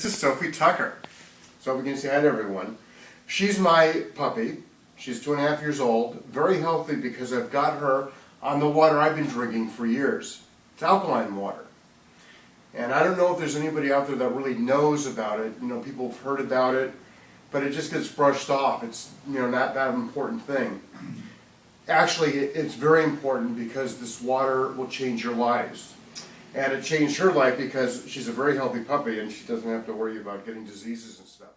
This is Sophie Tucker. So we can say hi to everyone. She's my puppy. She's 2.5 years old, very healthy because I've got her on the water I've been drinking for years. It's alkaline water. And I don't know if there's anybody out there that really knows about it. You know, people have heard about it, but it just gets brushed off. It's, you know, not that important thing. Actually, it's very important because this water will change your lives. And it changed her life because she's a very healthy puppy and she doesn't have to worry about getting diseases and stuff.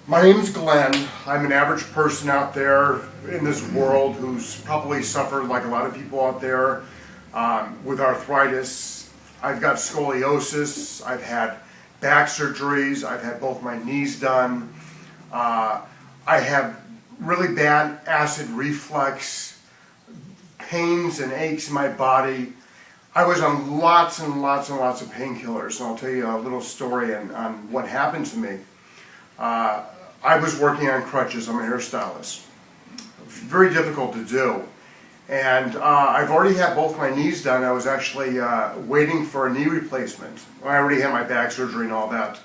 My name's Glenn. I'm an average person out there in this world who's probably suffered, like a lot of people out there, with arthritis. I've got scoliosis. I've had back surgeries. I've had both my knees done. I have really bad acid reflux, pains and aches in my body. I was on lots and lots and lots of painkillers, and I'll tell you a little story on what happened to me. I was working on crutches. I'm a hairstylist. Very difficult to do. And I've already had both my knees done. I was actually waiting for a knee replacement. I already had my back surgery and all that.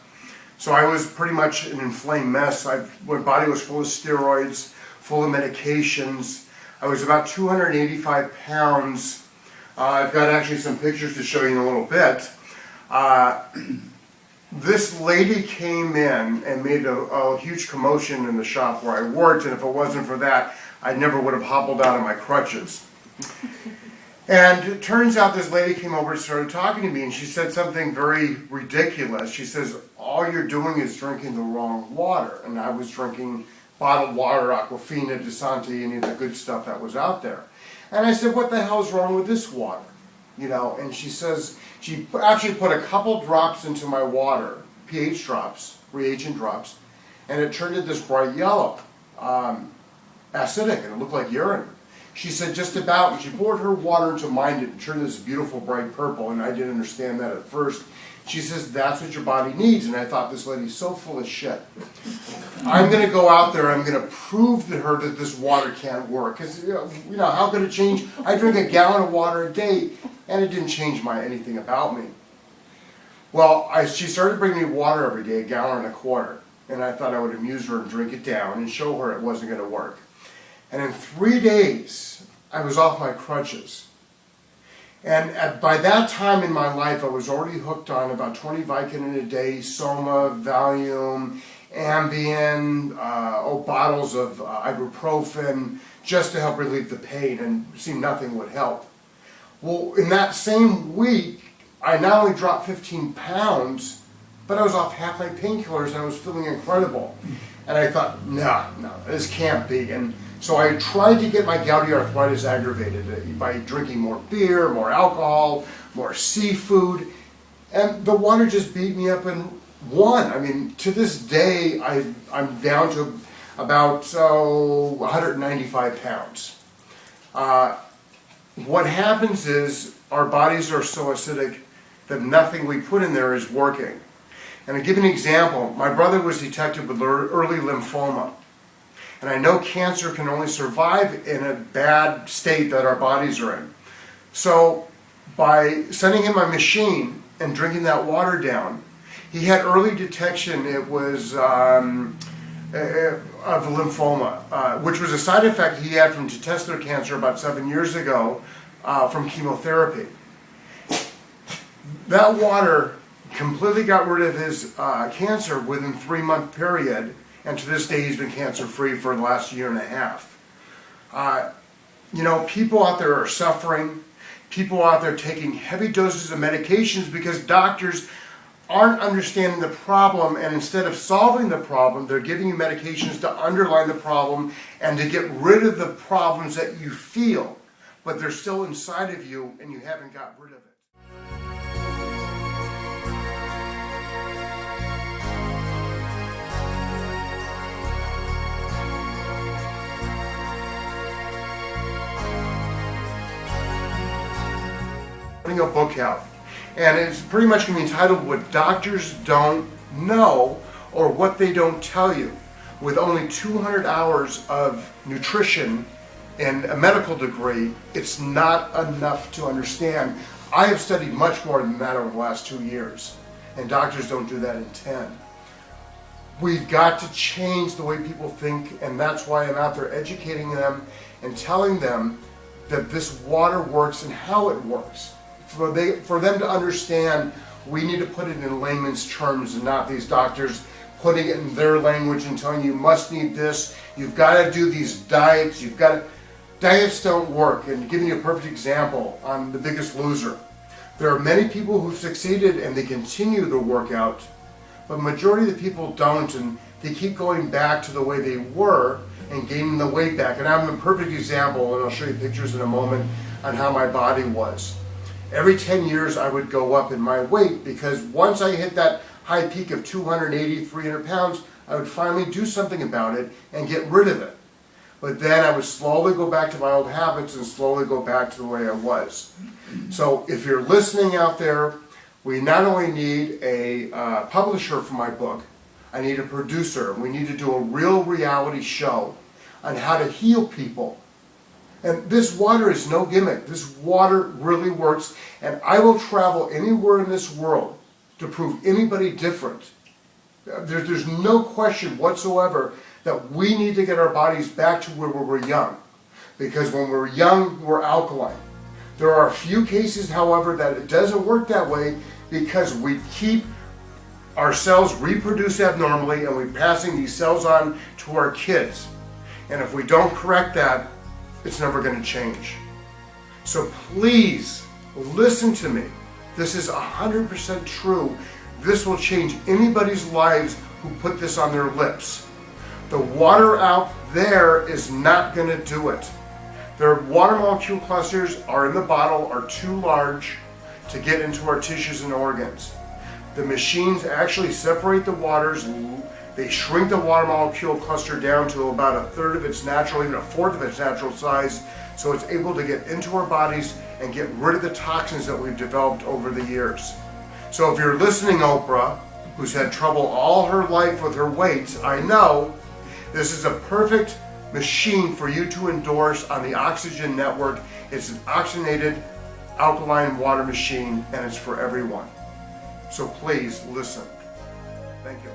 So I was pretty much an inflamed mess. My body was full of steroids, full of medications. I was about 285 pounds. I've got actually some pictures to show you in a little bit. This lady came in and made a huge commotion in the shop where I worked, and if it wasn't for that, I never would have hobbled out of my crutches. And it turns out this lady came over and started talking to me, and she said something very ridiculous. She says, all you're doing is drinking the wrong water. And I was drinking bottled water, Aquafina, DeSanti, any of the good stuff that was out there. And I said, what the hell's wrong with this water? You know, and she says, she actually put a couple drops into my water, pH drops, reagent drops, and it turned it this bright yellow, acidic, and it looked like urine. She said just about, and she poured her water into mine, it turned this beautiful bright purple, and I didn't understand that at first. She says, that's what your body needs, and I thought, this lady's so full of shit. I'm going to go out there, I'm going to prove to her that this water can't work, because, you know, how could it change? I drink a gallon of water a day, and it didn't change anything about me. Well, she started bringing me water every day, a gallon and a quarter, and I thought I would amuse her and drink it down and show her it wasn't going to work. And in 3 days, I was off my crutches. And by that time in my life, I was already hooked on about 20 Vicodin a day, Soma, Valium, Ambien, bottles of ibuprofen, just to help relieve the pain, and seemed nothing would help. Well, in that same week, I not only dropped 15 pounds, but I was off half my painkillers and I was feeling incredible. And I thought, no, this can't be. And so I tried to get my gouty arthritis aggravated by drinking more beer, more alcohol, more seafood, and the water just beat me up and won. I mean, to this day, I'm down to about 195 pounds. What happens is our bodies are so acidic that nothing we put in there is working. And I'll give you an example. My brother was detected with early lymphoma. And I know cancer can only survive in a bad state that our bodies are in. So by sending him a machine and drinking that water down, he had early detection. It was of lymphoma, which was a side effect he had from testicular cancer about 7 years ago from chemotherapy. That water completely got rid of his cancer within a 3-month period. And to this day, he's been cancer-free for the last 1.5 years. You know, people out there are suffering. People out there taking heavy doses of medications because doctors aren't understanding the problem, and instead of solving the problem, they're giving you medications to underline the problem and to get rid of the problems that you feel, but they're still inside of you and you haven't got rid of it. Putting a book out, and it's pretty much going to be entitled What Doctors Don't Know or What They Don't Tell You, with only 200 hours of nutrition and a medical degree. It's not enough to understand. I have studied much more than that over the last 2 years. and doctors don't do that in 10. We've got to change the way people think, and that's why I'm out there educating them and telling them that this water works and how it works. For them to understand, we need to put it in layman's terms and not these doctors putting it in their language and telling you must need this, you've got to do these diets, diets don't work. And giving you a perfect example on The Biggest Loser. There are many people who've succeeded and they continue to work out, but majority of the people don't, and they keep going back to the way they were and gaining the weight back. And I'm a perfect example, and I'll show you pictures in a moment on how my body was. Every 10 years I would go up in my weight, because once I hit that high peak of 280, 300 pounds, I would finally do something about it and get rid of it. But then I would slowly go back to my old habits and slowly go back to the way I was. So if you're listening out there, we not only need a publisher for my book, I need a producer. We need to do a real reality show on how to heal people. And this water is no gimmick. This water really works, and I will travel anywhere in this world to prove anybody different. There's no question whatsoever that we need to get our bodies back to where we were young. Because when we're young, we're alkaline. There are a few cases, however, that it doesn't work that way because we keep our cells reproduce abnormally and we're passing these cells on to our kids. And if we don't correct that, it's never going to change. So please listen to me. This is 100% true. This will change anybody's lives who put this on their lips. The water out there is not going to do it. Their water molecule clusters are in the bottle are too large to get into our tissues and organs. The machines actually separate the waters. They shrink the water molecule cluster down to about a third of its natural, even a fourth of its natural size, so it's able to get into our bodies and get rid of the toxins that we've developed over the years. So if you're listening, Oprah, who's had trouble all her life with her weight, I know this is a perfect machine for you to endorse on the Oxygen Network. It's an oxygenated alkaline water machine, and it's for everyone. So please listen. Thank you.